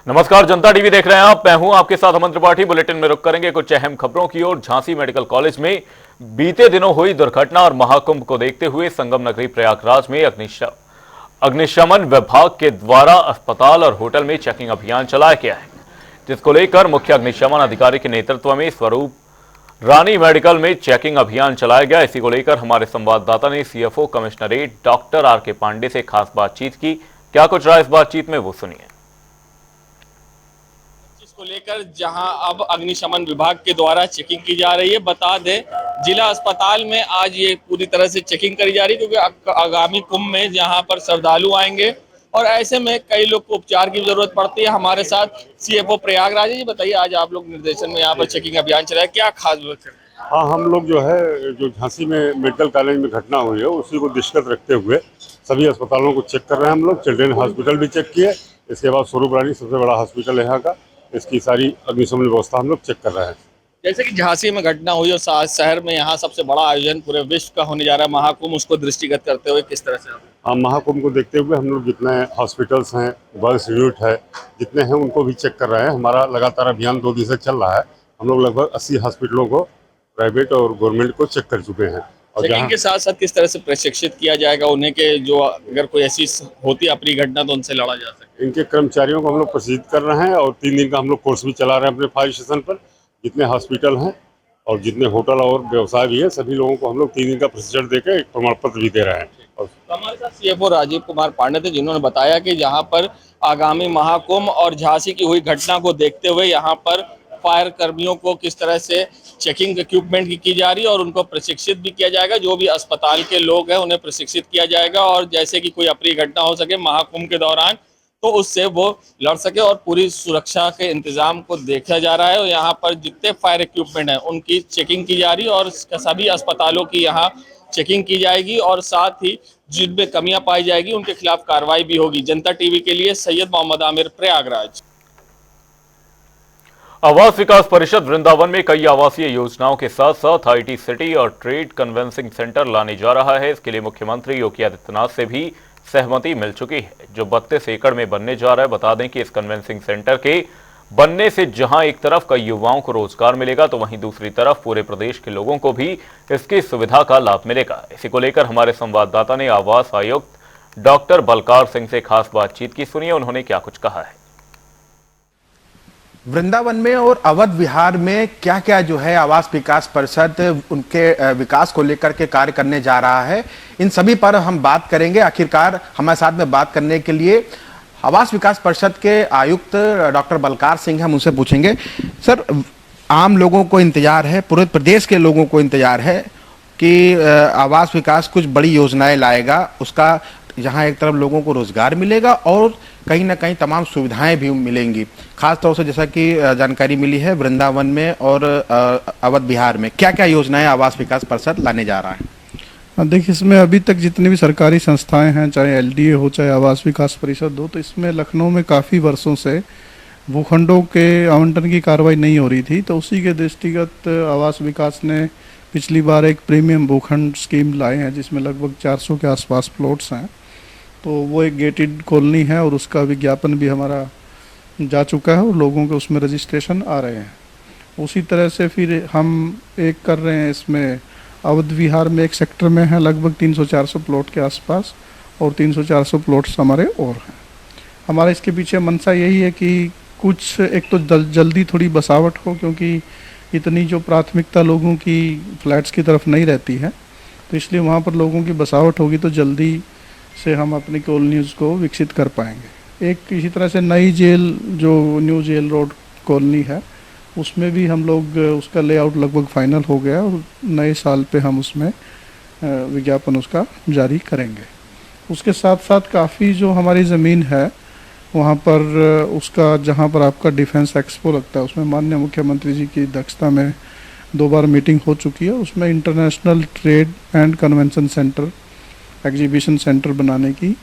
नमस्कार, जनता टीवी देख रहे हैं आप। मैं हूं आपके साथ अमन त्रिपाठी। बुलेटिन में रुक करेंगे कुछ अहम खबरों की ओर। झांसी मेडिकल कॉलेज में बीते दिनों हुई दुर्घटना और महाकुंभ को देखते हुए संगम नगरी प्रयागराज में अग्निशमन विभाग के द्वारा अस्पताल और होटल में चेकिंग अभियान चलाया गया है, जिसको लेकर मुख्य अग्निशमन अधिकारी के नेतृत्व में स्वरूप रानी मेडिकल में चेकिंग अभियान चलाया गया। इसी को लेकर हमारे संवाददाता ने सीएफओ कमिश्नरेट डॉक्टर आर के पांडे से खास बातचीत की। क्या कुछ रहा इस बातचीत में, वो सुनिए। को लेकर जहां अब अग्निशमन विभाग के द्वारा चेकिंग की जा रही है। बता दें, जिला अस्पताल में आज ये पूरी तरह से चेकिंग करी जा रही है, क्योंकि आगामी कुंभ में जहां पर श्रद्धालु आएंगे और ऐसे में कई लोग को उपचार की जरूरत पड़ती है। हमारे साथ सीएफओ प्रयागराज है। जी बताइए, आज आप लोग निर्देशन में यहाँ पर चेकिंग अभियान चलाया, क्या खास बात है? हाँ, हम लोग जो झांसी में मेडिकल कॉलेज में घटना हुई है उसी को दृष्टिगत रखते हुए सभी अस्पतालों को चेक कर रहे हैं। हम लोग चिल्ड्रेन हॉस्पिटल भी चेक किए, इसके बाद स्वरूप रानी सबसे बड़ा हॉस्पिटल है यहाँ का, इसकी सारी अग्निशमन व्यवस्था हम लोग चेक कर रहे हैं। जैसे कि झांसी में घटना हुई और शहर में यहाँ सबसे बड़ा आयोजन पूरे विश्व का होने जा रहा है महाकुंभ, उसको दृष्टिगत करते हुए किस तरह से? हाँ, महाकुंभ को देखते हुए हम लोग जितने हॉस्पिटल्स हैं, बर्थ यूनिट है, जितने हैं उनको भी चेक कर रहे हैं। हमारा लगातार अभियान 2 दिन से चल रहा है। हम लोग लगभग 80 हॉस्पिटलों को, प्राइवेट और गवर्नमेंट को चेक कर चुके हैं। और चेकिंग के साथ साथ किस तरह से प्रशिक्षित किया जाएगा उन्हें के जो अगर कोई ऐसी होती है अपनी घटना तो उनसे लड़ा जा सके? इनके कर्मचारियों को हम लोग प्रशिक्षित कर रहे हैं और 3 दिन का हम लोग कोर्स भी चला रहे हैं अपने फायर स्टेशन पर। जितने हॉस्पिटल हैं और जितने होटल और व्यवसाय भी है, सभी लोगों को हम लोग 3 दिन का प्रशिक्षण देकर एक प्रमाण पत्र भी दे रहे हैं। और हमारे साथ सीएफओ राजीव कुमार पांडे थे, जिन्होंने बताया कि जहां पर आगामी महाकुंभ और झांसी की हुई घटना को देखते हुए यहाँ पर फायर कर्मियों को किस तरह से चेकिंग इक्विपमेंट की जा रही है और उनको प्रशिक्षित भी किया जाएगा। जो भी अस्पताल के लोग हैं उन्हें प्रशिक्षित किया जाएगा और जैसे कि कोई अप्रिय घटना हो सके महाकुंभ के दौरान तो उससे वो लड़ सके, और पूरी सुरक्षा के इंतजाम को देखा जा रहा है। और यहाँ पर जितने फायर इक्विपमेंट हैं उनकी चेकिंग की जा रही है और सभी अस्पतालों की यहाँ चेकिंग की जाएगी और साथ ही जिनमें कमियां पाई जाएगी उनके खिलाफ कार्रवाई भी होगी। जनता टीवी के लिए सैयद मोहम्मद आमिर, प्रयागराज। आवास विकास परिषद वृंदावन में कई आवासीय योजनाओं के साथ साथ आईटी सिटी और ट्रेड कन्वेंसिंग सेंटर लाने जा रहा है। इसके लिए मुख्यमंत्री योगी आदित्यनाथ से भी सहमति मिल चुकी है, जो 32 एकड़ में बनने जा रहा है। बता दें कि इस कन्वेंसिंग सेंटर के बनने से जहां एक तरफ कई युवाओं को रोजगार मिलेगा तो वहीं दूसरी तरफ पूरे प्रदेश के लोगों को भी इसकी सुविधा का लाभ मिलेगा। इसी को लेकर हमारे संवाददाता ने आवास आयुक्त डॉक्टर बलकार सिंह से खास बातचीत की। सुनिए उन्होंने क्या कुछ कहा है। वृंदावन में और अवध विहार में क्या क्या जो है आवास विकास परिषद उनके विकास को लेकर के कार्य करने जा रहा है, इन सभी पर हम बात करेंगे। आखिरकार हमारे साथ में बात करने के लिए आवास विकास परिषद के आयुक्त डॉक्टर बलकार सिंह, हम उनसे पूछेंगे। सर, आम लोगों को इंतजार है, पूरे प्रदेश के लोगों को इंतजार है कि आवास विकास कुछ बड़ी योजनाएं लाएगा, उसका जहां एक तरफ लोगों को रोजगार मिलेगा और कहीं ना कहीं तमाम सुविधाएं भी मिलेंगी। खास तौर से जैसा कि जानकारी मिली है वृंदावन में और अवध बिहार में क्या क्या योजनाएं आवास विकास परिषद लाने जा रहा है? देखिए, इसमें अभी तक जितनी भी सरकारी संस्थाएं हैं, चाहे एलडीए हो चाहे आवास विकास परिषद हो, तो इसमें लखनऊ में काफ़ी वर्षों से भूखंडों के आवंटन की कार्रवाई नहीं हो रही थी। तो उसी के दृष्टिगत आवास विकास ने पिछली बार एक प्रीमियम भूखंड स्कीम लाए हैं, जिसमें लगभग 400 के आसपास प्लॉट्स हैं। तो वो एक गेटेड कॉलोनी है और उसका विज्ञापन भी हमारा जा चुका है और लोगों के उसमें रजिस्ट्रेशन आ रहे हैं। उसी तरह से फिर हम एक कर रहे हैं इसमें अवध विहार में, एक सेक्टर में है लगभग 300-400 प्लॉट के आसपास और 300-400 प्लॉट्स हमारे और हैं। हमारा इसके पीछे मंशा यही है कि कुछ एक तो जल्दी थोड़ी बसावट हो, क्योंकि इतनी जो प्राथमिकता लोगों की फ्लैट्स की तरफ नहीं रहती है, तो इसलिए वहाँ पर लोगों की बसावट होगी तो जल्दी से हम अपनी कॉलोनीज़ को विकसित कर पाएंगे। एक इसी तरह से नई जेल, जो न्यू जेल रोड कॉलोनी है, उसमें भी हम लोग उसका लेआउट लगभग फाइनल हो गया और नए साल पे हम उसमें विज्ञापन उसका जारी करेंगे। उसके साथ साथ काफ़ी जो हमारी ज़मीन है वहाँ पर उसका, जहाँ पर आपका डिफेंस एक्सपो लगता है, उसमें माननीय मुख्यमंत्री जी की अध्यक्षता में 2 बार मीटिंग हो चुकी है। उसमें international trade and convention centre, exhibition centre बनाने की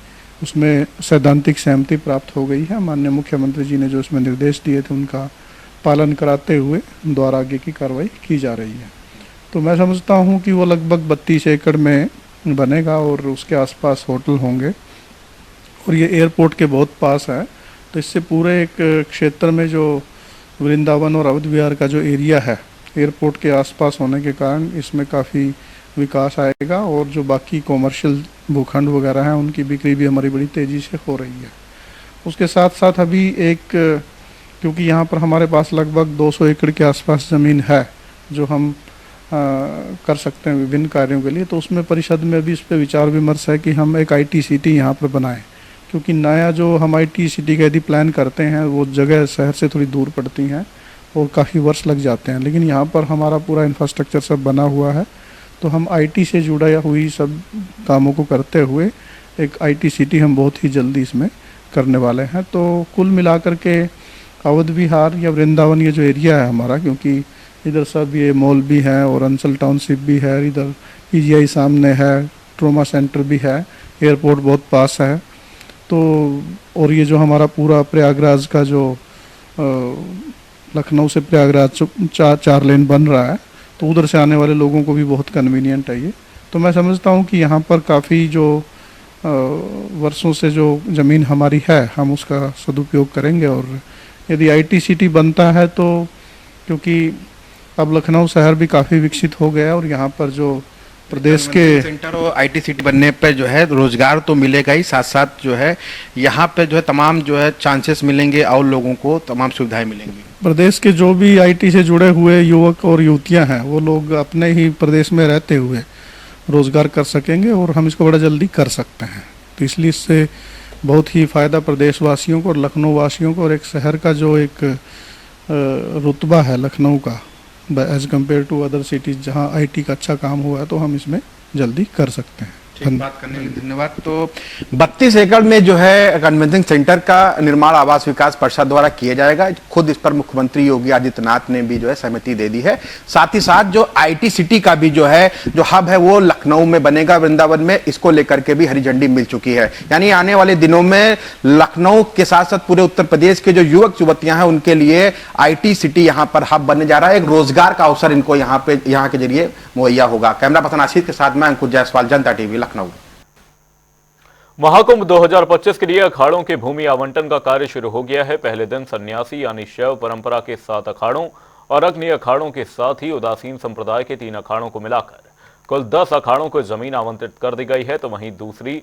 उसमें सैद्धांतिक सहमति प्राप्त हो गई है। माननीय मुख्यमंत्री जी ने जो इसमें निर्देश दिए थे उनका पालन कराते हुए द्वारा आगे की कार्रवाई की जा रही है। तो मैं समझता हूं कि वो लगभग 32 एकड़ में बनेगा और उसके आसपास होटल होंगे और ये एयरपोर्ट के बहुत पास है, तो इससे पूरे एक क्षेत्र में जो वृंदावन और अवध विहार का जो एरिया है एयरपोर्ट के आसपास होने के कारण इसमें काफ़ी विकास आएगा और जो बाकी कॉमर्शियल भूखंड वगैरह हैं उनकी बिक्री भी हमारी बड़ी तेज़ी से हो रही है। उसके साथ साथ अभी क्योंकि यहाँ पर हमारे पास लगभग 200 एकड़ के आसपास ज़मीन है जो हम कर सकते हैं विभिन्न कार्यों के लिए, तो उसमें परिषद में भी इस पर विचार विमर्श है कि हम एक IT सिटी यहाँ पर बनाएं, क्योंकि नया जो हम IT सिटी का यदि प्लान करते हैं वो जगह शहर से थोड़ी दूर पड़ती हैं और काफ़ी वर्ष लग जाते हैं, लेकिन यहाँ पर हमारा पूरा इंफ्रास्ट्रक्चर सब बना हुआ है तो हम IT से जुड़ा हुई सब कामों को करते हुए एक IT सिटी हम बहुत ही जल्दी इसमें करने वाले हैं। तो कुल मिलाकर के अवध विहार या वृंदावन ये जो एरिया है हमारा, क्योंकि इधर सब ये मॉल भी है और अंचल टाउनशिप भी है, इधर PGI सामने है, ट्रोमा सेंटर भी है, एयरपोर्ट बहुत पास है, तो और ये जो हमारा पूरा प्रयागराज का जो लखनऊ से प्रयागराज 4 लेन बन रहा है तो उधर से आने वाले लोगों को भी बहुत कन्वीनियंट है ये। तो मैं समझता हूँ कि यहाँ पर काफ़ी जो वर्षों से जो ज़मीन हमारी है हम उसका सदुपयोग करेंगे और यदि IT सिटी बनता है तो क्योंकि अब लखनऊ शहर भी काफ़ी विकसित हो गया है और यहाँ पर जो प्रदेश के सेंटर और IT सिटी बनने पे जो है रोजगार तो मिलेगा ही, साथ साथ जो है यहाँ पे जो है तमाम जो है चांसेस मिलेंगे और लोगों को तमाम सुविधाएं मिलेंगी। प्रदेश के जो भी IT से जुड़े हुए युवक और युवतियां हैं वो लोग अपने ही प्रदेश में रहते हुए रोजगार कर सकेंगे और हम इसको बड़ा जल्दी कर सकते हैं। तो इसलिए इससे बहुत ही फ़ायदा प्रदेशवासियों को और लखनऊ वासियों को और एक शहर का जो एक रुतबा है लखनऊ का as compared to other cities जहाँ IT का अच्छा काम हुआ है तो हम इसमें जल्दी कर सकते हैं। बात करने के लिए धन्यवाद। तो 32 एकड़ में जो है कन्वेंशन सेंटर का निर्माण आवास विकास परिषद द्वारा किया जाएगा। खुद इस पर मुख्यमंत्री योगी आदित्यनाथ ने भी जो है सहमति दे दी है। साथ ही साथ जो IT सिटी का भी जो है जो हब है वो लखनऊ में बनेगा, वृंदावन में, इसको लेकर के भी हरी झंडी मिल चुकी है। यानी आने वाले दिनों में लखनऊ के साथ साथ पूरे उत्तर प्रदेश के जो युवक युवतियां हैं उनके लिए IT सिटी यहाँ पर हब बनने जा रहा है। एक रोजगार का अवसर इनको यहाँ के जरिए मुहैया होगा। कैमरा पर्सन आशीष के साथ मैं अंकुश जायसवाल, जनता TV, लखनऊ। महाकुंभ 2025 के लिए अखाड़ों के भूमि आवंटन का कार्य शुरू हो गया है। पहले दिन सन्यासी यानी शैव परंपरा के 7 अखाड़ों और अग्नि अखाड़ों के साथ ही उदासीन संप्रदाय के 3 अखाड़ों को मिलाकर कुल 10 अखाड़ों को जमीन आवंटित कर दी गई है। तो वहीं दूसरी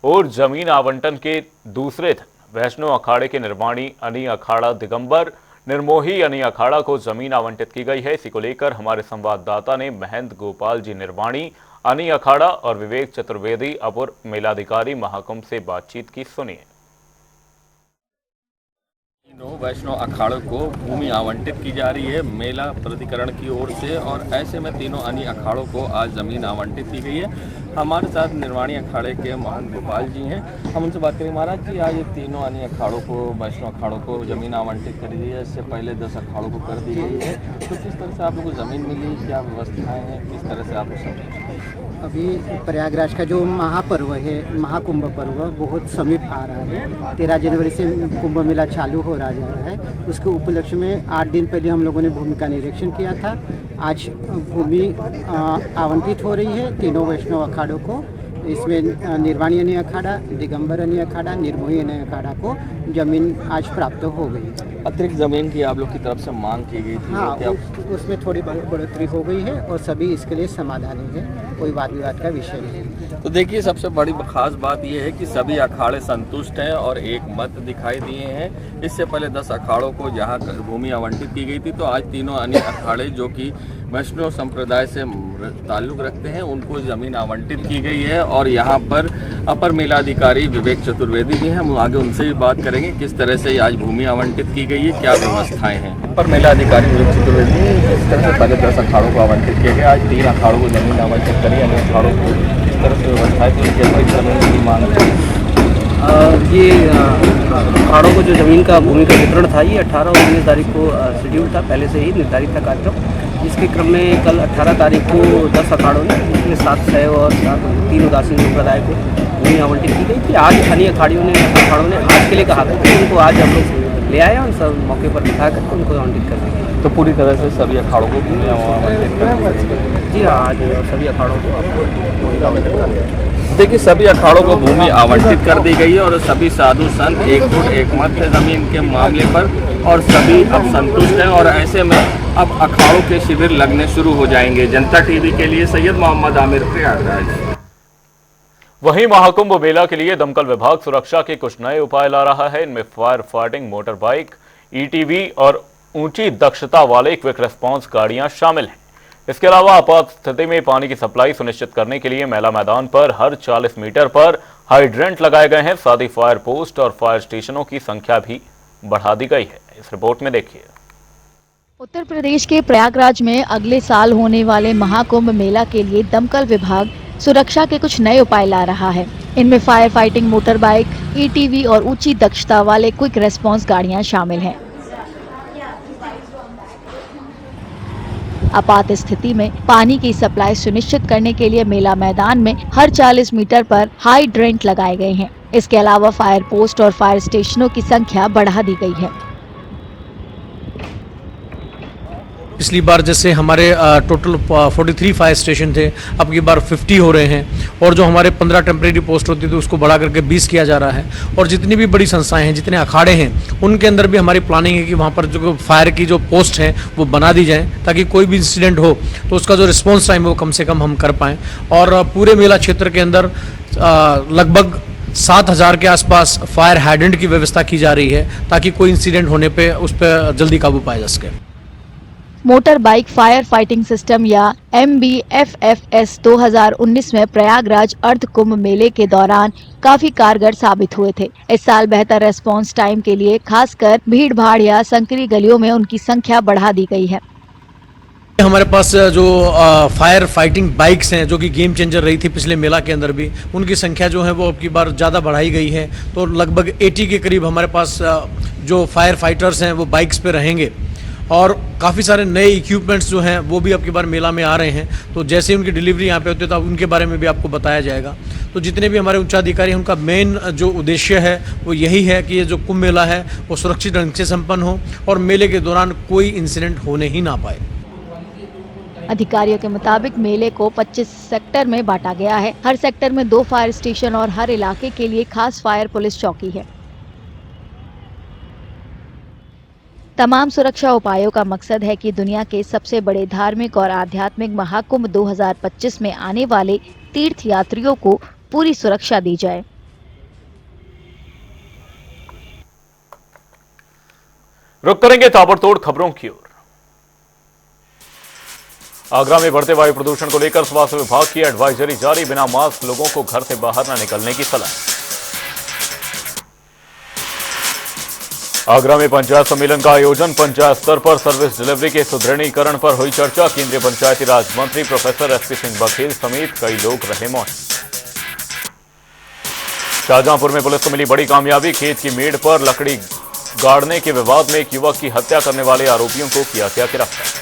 ओर जमीन आवंटन के दूसरे दिन वैष्णव अखाड़े के निर्वाणी अनी अखाड़ा दिगंबर निर्मोही अनी अखाड़ा को जमीन आवंटित की गई है। इसी को लेकर हमारे संवाददाता ने महंत गोपाल जी निर्वाणी अनी अखाड़ा और विवेक चतुर्वेदी अपर मेलाधिकारी महाकुंभ से बातचीत की, सुनिए। तीनों वैष्णव अखाड़ों को भूमि आवंटित की जा रही है मेला प्राधिकरण की ओर से और ऐसे में तीनों अन्य अखाड़ों को आज ज़मीन आवंटित की गई है। हमारे साथ निर्वाणी अखाड़े के महंत गोपाल जी हैं, हम उनसे बात करेंगे। महाराज जी, आज ये तीनों अन्य अखाड़ों को, वैष्णव अखाड़ों को ज़मीन आवंटित कर दी है, इससे पहले 10 अखाड़ों को कर दी गई है, तो किस तरह से आप लोगों को ज़मीन मिली, क्या व्यवस्थाएँ हैं, किस तरह से आप सब? अभी प्रयागराज का जो महापर्व है, महाकुंभ पर्व, बहुत समीप आ रहा है। 13 जनवरी से कुंभ मेला चालू हो रहा है। उसके उपलक्ष्य में 8 दिन पहले हम लोगों ने भूमि का निरीक्षण किया था। आज भूमि आवंटित हो रही है तीनों वैष्णव अखाड़ों को। इसमें निर्वाणी अनी अखाड़ा, दिगंबर अनी अखाड़ा, निर्मोही अनी अखाड़ा को जमीन आज प्राप्त हो गई। अतिरिक्त ज़मीन की आप लोग की तरफ से मांग की गई थी? हाँ, उसमें थोड़ी बढ़ोतरी हो गई है और सभी इसके लिए समाधानी है, कोई वाद विवाद का विषय नहीं। तो देखिए, सबसे बड़ी खास बात यह है कि सभी अखाड़े संतुष्ट हैं और एक मत दिखाई दिए हैं। इससे पहले 10 अखाड़ों को जहां भूमि आवंटित की गई थी, तो आज तीनों अन्य अखाड़े जो कि वैष्णव संप्रदाय से ताल्लुक़ रखते हैं उनको ज़मीन आवंटित की गई है। और यहाँ पर अपर मेलाधिकारी विवेक चतुर्वेदी भी हैं, हम आगे उनसे भी बात करेंगे किस तरह से आज भूमि आवंटित की गई है, क्या व्यवस्थाएं हैं। अपर मेलाधिकारी विवेक चतुर्वेदी, किस तरह से पहले 10 अखाड़ों को आवंटित किया गया, आज 3 अखाड़ों को जमीन आवंटित करी, अन्य अखाड़ों को किस तरह से व्यवस्थाएं की जमीन की मांग है? ये अखाड़ों को जो ज़मीन का भूमि का वितरण था, ये 18 और 19 तारीख को शेड्यूल था, पहले से ही निर्धारित था कार्यक्रम। इसके क्रम में कल 18 तारीख को 10 अखाड़ों ने, जिसमें 7 शैव और 3 उदासीन संप्रदाय को भूमि आवंटित की गई थी। आज अन्य अखाड़ियों ने, अखाड़ों ने आज के लिए कहा था कि उनको आज हम लोग ले आए और सब मौके पर दिखा कर उनको आवंटित कर दिया। तो पूरी तरह से सभी अखाड़ों को आवंटित कर दिया। जी हाँ, आज सभी अखाड़ों को भूमि का आवंटन कर दिया। देखिए, सभी अखाड़ों को भूमि आवंटित कर दी गई है और सभी साधु संत एक फुट एक मत है जमीन के मामले पर और सभी अब संतुष्ट हैं और ऐसे में अब अखाड़ों के शिविर लगने शुरू हो जाएंगे। जनता टीवी के लिए सैयद मोहम्मद आमिर, प्रयागराज। वहीं महाकुंभ मेला के लिए दमकल विभाग सुरक्षा के कुछ नए उपाय ला रहा है। इनमें fire fighting motor bike, ETV और ऊंची दक्षता वाले क्विक रिस्पांस गाड़ियां शामिल हैं। इसके अलावा आपात स्थिति में पानी की सप्लाई सुनिश्चित करने के लिए मेला मैदान पर हर 40 मीटर पर हाइड्रेंट लगाए गए हैं। साथ ही फायर पोस्ट और फायर स्टेशनों की संख्या भी बढ़ा दी गई है। इस रिपोर्ट में देखिए। उत्तर प्रदेश के प्रयागराज में अगले साल होने वाले महाकुंभ मेला के लिए दमकल विभाग सुरक्षा के कुछ नए उपाय ला रहा है। इनमें fire fighting motor bike, ETV और ऊंची दक्षता वाले क्विक रेस्पॉन्स गाड़ियां शामिल हैं। आपात स्थिति में पानी की सप्लाई सुनिश्चित करने के लिए मेला मैदान में हर 40 मीटर पर हाइड्रेंट लगाए गए हैं। इसके अलावा फायर पोस्ट और फायर स्टेशनों की संख्या बढ़ा दी गई है। पिछली बार जैसे हमारे टोटल 43 फायर स्टेशन थे, अब की बार 50 हो रहे हैं और जो हमारे 15 टेम्परेरी पोस्ट होती थी उसको बढ़ा करके 20 किया जा रहा है। और जितनी भी बड़ी संस्थाएं हैं, जितने अखाड़े हैं, उनके अंदर भी हमारी प्लानिंग है कि वहाँ पर जो फायर की जो पोस्ट हैं वो बना दी जाए ताकि कोई भी इंसिडेंट हो तो उसका जो रिस्पॉन्स टाइम है वो कम से कम हम कर पाएँ। और पूरे मेला क्षेत्र के अंदर लगभग 7000 के आसपास फायर हाइड्रेंट की व्यवस्था की जा रही है ताकि कोई इंसिडेंट होने पर उस पर जल्दी काबू पाया जा सके। Motor bike fire fighting system या MBFFS 2019 में प्रयागराज अर्ध कुंभ मेले के दौरान काफी कारगर साबित हुए थे। इस साल बेहतर रेस्पॉन्स टाइम के लिए खासकर भीड़ भाड़ या संकरी गलियों में उनकी संख्या बढ़ा दी गई है। हमारे पास जो फायर फाइटिंग बाइक्स हैं जो कि गेम चेंजर रही थी पिछले मेला के अंदर भी, उनकी संख्या जो है वो अब की बार ज़्यादा बढ़ाई गई है। तो लगभग 80 के करीब हमारे पास जो फायर फाइटर्स हैं वो बाइक्स पे रहेंगे और काफ़ी सारे नए इक्विपमेंट्स जो हैं वो भी अब की बार मेला में आ रहे हैं। तो जैसे ही उनकी डिलीवरी यहाँ पे होती है तो उनके बारे में भी आपको बताया जाएगा। तो जितने भी हमारे उच्चाधिकारी हैं उनका मेन जो उद्देश्य है वो यही है कि ये जो कुंभ मेला है वो सुरक्षित ढंग से संपन्न हो और मेले के दौरान कोई इंसिडेंट होने ही ना पाए। अधिकारियों के मुताबिक मेले को 25 सेक्टर में बांटा गया है। हर सेक्टर में 2 फायर स्टेशन और हर इलाके के लिए खास फायर पुलिस चौकी है। तमाम सुरक्षा उपायों का मकसद है कि दुनिया के सबसे बड़े धार्मिक और आध्यात्मिक महाकुंभ 2025 में आने वाले तीर्थ यात्रियों को पूरी सुरक्षा दी जाए। रुक करेंगे ताबड़तोड़ खबरों की ओर। आगरा में बढ़ते वायु प्रदूषण को लेकर स्वास्थ्य विभाग की एडवाइजरी जारी, बिना मास्क लोगों को घर से बाहर न निकलने की सलाह। आगरा में पंचायत सम्मेलन का आयोजन, पंचायत स्तर पर सर्विस डिलीवरी के सुदृढ़ीकरण पर हुई चर्चा। केंद्रीय पंचायती राज मंत्री प्रोफेसर एसपी सिंह बघेल समेत कई लोग रहे मौजूद। शाहजहांपुर में पुलिस को मिली बड़ी कामयाबी, खेत की मेड़ पर लकड़ी गाड़ने के विवाद में एक युवक की हत्या करने वाले आरोपियों को किया गया गिरफ्तार।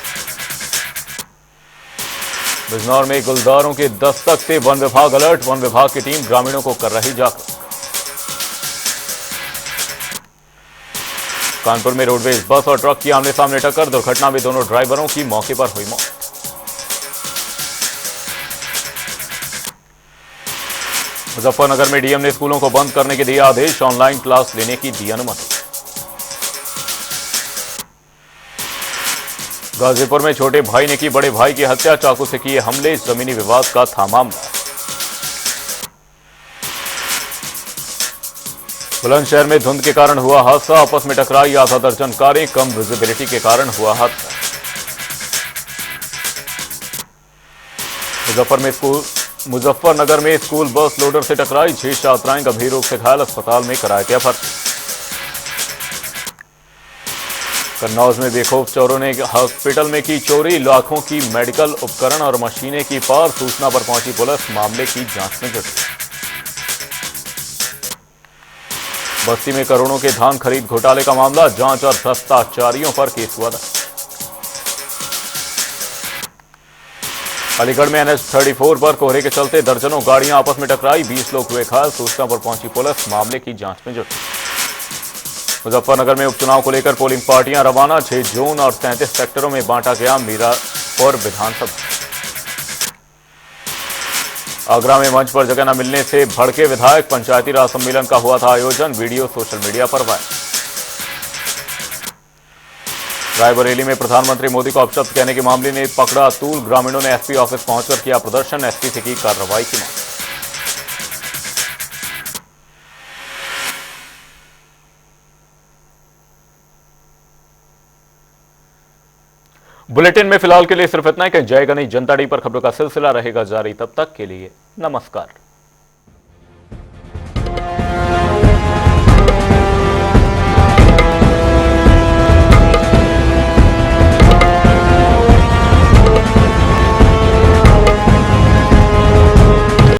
बिजनौर में गुलदारों के दस्तक से वन विभाग अलर्ट, वन विभाग की टीम ग्रामीणों को कर रही जागरूक। कानपुर में रोडवेज बस और ट्रक की आमने सामने टक्कर, दुर्घटना में दोनों ड्राइवरों की मौके पर हुई मौत। मुजफ्फरनगर में डीएम ने स्कूलों को बंद करने के दिए आदेश, ऑनलाइन क्लास लेने की दी अनुमति। गाजीपुर में छोटे भाई ने की बड़े भाई की हत्या, चाकू से किए हमले, जमीनी विवाद का था मामला। बुलंदशहर में धुंध के कारण हुआ हादसा, आपस में टकराई आधा दर्जन कारें, कम विजिबिलिटी के कारण हुआ हादसा। मुजफ्फरनगर में स्कूल बस लोडर से टकराई, 6 छात्राएं गंभीर रूप से घायल, अस्पताल में कराया गया भर्ती। कन्नौज में बेखौफ चोरों ने हॉस्पिटल में की चोरी, लाखों की मेडिकल उपकरण और मशीनें की पार, सूचना पर पहुंची पुलिस मामले की जांच में जुटी। बस्ती में करोड़ों के धान खरीद घोटाले का मामला, जांच और भ्रष्टाचारियों पर केस हुआ दर्ज। अलीगढ़ में NH-34 पर कोहरे के चलते दर्जनों गाड़ियां आपस में टकराई, 20 लोग हुए घायल, सूचना पर पहुंची पुलिस मामले की जांच में जुटी। मुजफ्फरनगर में उपचुनाव को लेकर पोलिंग पार्टियां रवाना। 6 जोन और 37 सेक्टरों में बांटा गया मीरापुर विधानसभा। आगरा में मंच पर जगह न मिलने से भड़के विधायक। पंचायती राज सम्मेलन का हुआ था आयोजन। वीडियो सोशल मीडिया पर वायरल। रायबरेली में प्रधानमंत्री मोदी को अपशब्द कहने के मामले ने पकड़ा तूल। ग्रामीणों ने एसपी ऑफिस पहुंचकर किया प्रदर्शन। एसपी से की कार्रवाई की मांग। बुलेटिन में फिलहाल के लिए सिर्फ इतना ही। कहीं जाएगा नहीं जनता डी पर खबरों का सिलसिला रहेगा जारी। तब तक के लिए नमस्कार।